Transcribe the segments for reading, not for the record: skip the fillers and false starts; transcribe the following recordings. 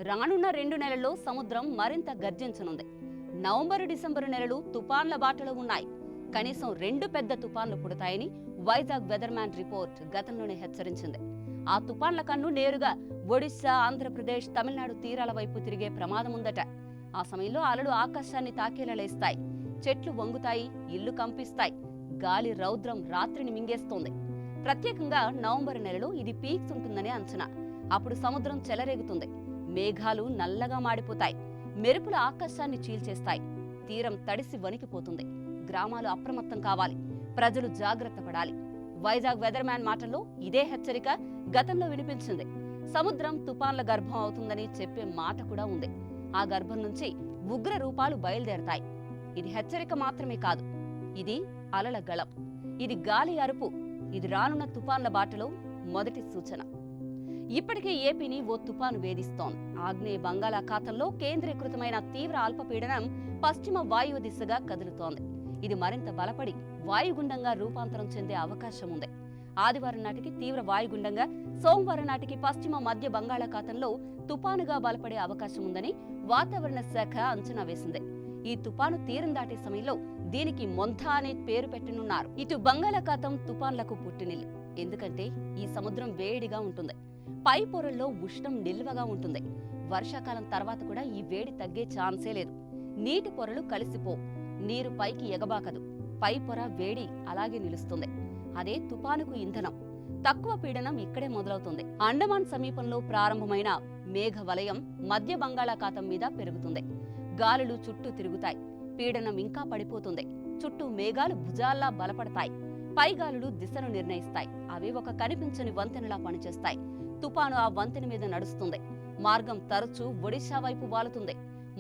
రానున్న 2 నెలల్లో సముద్రం మరింత గర్జించనుంది. నవంబరు, డిసెంబరు నెలలు తుపాన్ల బాటలో ఉన్నాయి. కనీసం 2 పెద్ద తుపాన్లు పుడతాయని వైజాగ్ వెదర్ మ్యాన్ రిపోర్ట్ గతంలోనే హెచ్చరించింది. ఆ తుపాన్ల కన్ను నేరుగా ఒడిశా, ఆంధ్రప్రదేశ్, తమిళనాడు తీరాల వైపు తిరిగే ప్రమాదం ఉందట. ఆ సమయంలో అలలు ఆకాశాన్ని తాకేలా లేస్తాయి, చెట్లు వంగుతాయి, ఇల్లు కంపిస్తాయి, గాలి రౌద్రం రాత్రిని మింగేస్తోంది. ప్రత్యేకంగా నవంబరు నెలలో ఇది పీక్స్ ఉంటుందని అంచనా. అప్పుడు సముద్రం చెలరేగుతుంది, మేఘాలు నల్లగా మాడిపోతాయి, మెరుపుల ఆకాశాన్ని చీల్చేస్తాయి, తీరం తడిసి వణికిపోతుంది. గ్రామాలు అప్రమత్తం కావాలి, ప్రజలు జాగ్రత్త పడాలి. వైజాగ్ వెదర్ మ్యాన్ మాటల్లో ఇదే హెచ్చరిక గతంలో వినిపించింది. సముద్రం తుపాన్ల గర్భం అవుతుందని చెప్పే మాట కూడా ఉంది. ఆ గర్భం నుంచి ఉగ్ర రూపాలు బయలుదేరతాయి. ఇది హెచ్చరిక మాత్రమే కాదు, ఇది అలల గళం, ఇది గాలి అరుపు, ఇది రానున్న తుపాన్ల బాటలో మొదటి సూచన. ఇప్పటికే ఏపీని ఓ తుపాను వేధిస్తోంది. ఆగ్నేయ బంగాళాఖాతంలో కేంద్రీకృతమైన తీవ్ర అల్పపీడనం పశ్చిమ వాయువు దిశగా కదులుతోంది. ఇది మరింత బలపడి వాయుగుండంగా రూపాంతరం చెందే అవకాశం ఉంది. ఆదివారం నాటికి తీవ్ర వాయుగుండంగా, సోమవారం నాటికి పశ్చిమ మధ్య బంగాళాఖాతంలో తుపానుగా బలపడే అవకాశం ఉందని వాతావరణ శాఖ అంచనా వేసింది. ఈ తుపాను తీరం దాటే సమయంలో దీనికి మొంథా అనే పేరు పెట్టనున్నారు. ఇటు బంగాళాఖాతం తుపాన్లకు పుట్టినిల్లు. ఎందుకంటే ఈ సముద్రం వేడిగా ఉంటుంది, పై పొరల్లో ఉష్ణం నిల్వగా ఉంటుంది. వర్షాకాలం తర్వాత కూడా ఈ వేడి తగ్గే ఛాన్సే లేదు. నీటి పొరలు కలిసిపో, నీరు పైకి ఎగబాకదు, పై పొర వేడి అలాగే నిలుస్తుంది. అదే తుపానుకు ఇంధనం. తక్కువ పీడనం ఇక్కడే మొదలవుతుంది. అండమాన్ సమీపంలో ప్రారంభమైన మేఘ వలయం మధ్య బంగాళాఖాతం మీద పెరుగుతుంది. గాలులు చుట్టూ తిరుగుతాయి, పీడనం ఇంకా పడిపోతుంది. చుట్టూ మేఘాలు భుజాల్లా బలపడతాయి, పైగాలులు దిశను నిర్ణయిస్తాయి. అవి ఒక కనిపించని వంతెనలా పనిచేస్తాయి. తుపాను ఆ వంతెన మీద నడుస్తుంది. మార్గం తరచూ ఒడిశా వైపు వాలుతుంది.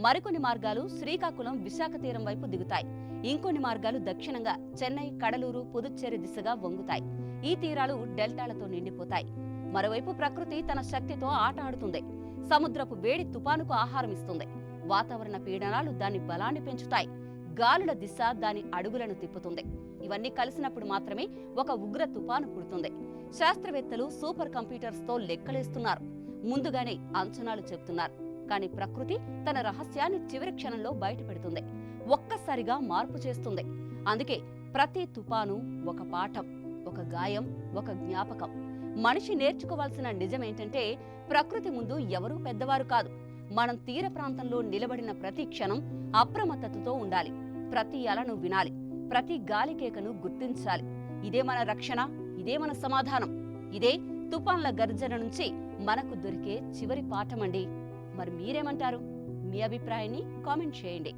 మరికొన్ని మార్గాలు శ్రీకాకుళం, విశాఖ తీరం వైపు దిగుతాయి. ఇంకొన్ని మార్గాలు దక్షిణంగా చెన్నై, కడలూరు, పుదుచ్చేరి దిశగా వంగుతాయి. ఈ తీరాలు డెల్టాలతో నిండిపోతాయి. మరోవైపు ప్రకృతి తన శక్తితో ఆట ఆడుతుంది. సముద్రపు వేడి తుపానుకు ఆహారం ఇస్తుంది. వాతావరణ పీడనాలు దాని బలాన్ని పెంచుతాయి. గాలుల దిశ దాని అడుగులను తిప్పుతుంది. ఇవన్నీ కలిసినప్పుడు మాత్రమే ఒక ఉగ్ర తుపాను పుడుతుంది. శాస్త్రవేత్తలు సూపర్ కంప్యూటర్స్ తో లెక్కలేస్తున్నారు, ముందుగానే అంచనాలు చెబుతున్నారు. కానీ ప్రకృతి తన రహస్యాన్ని చివరి క్షణంలో బయటపెడుతుంది, ఒక్కసారిగా మార్పు చేస్తుంది. అందుకే ప్రతి తుపాను ఒక పాఠం, ఒక గాయం, ఒక జ్ఞాపకం. మనిషి నేర్చుకోవాల్సిన నిజమేంటంటే ప్రకృతి ముందు ఎవరూ పెద్దవారు కాదు. మనం తీర ప్రాంతంలో నిలబడిన ప్రతి క్షణం అప్రమత్తతతో ఉండాలి. ప్రతి అలను వినాలి, ప్రతి గాలికేకను గుర్తించాలి. ఇదే మన రక్షణ, ఇదే మన సమాధానం, ఇదే తుఫాన్ల గర్జన నుంచి మనకు దొరికే చివరి పాఠమండి. మరి మీరేమంటారు? మీ అభిప్రాయాన్ని కామెంట్ చేయండి.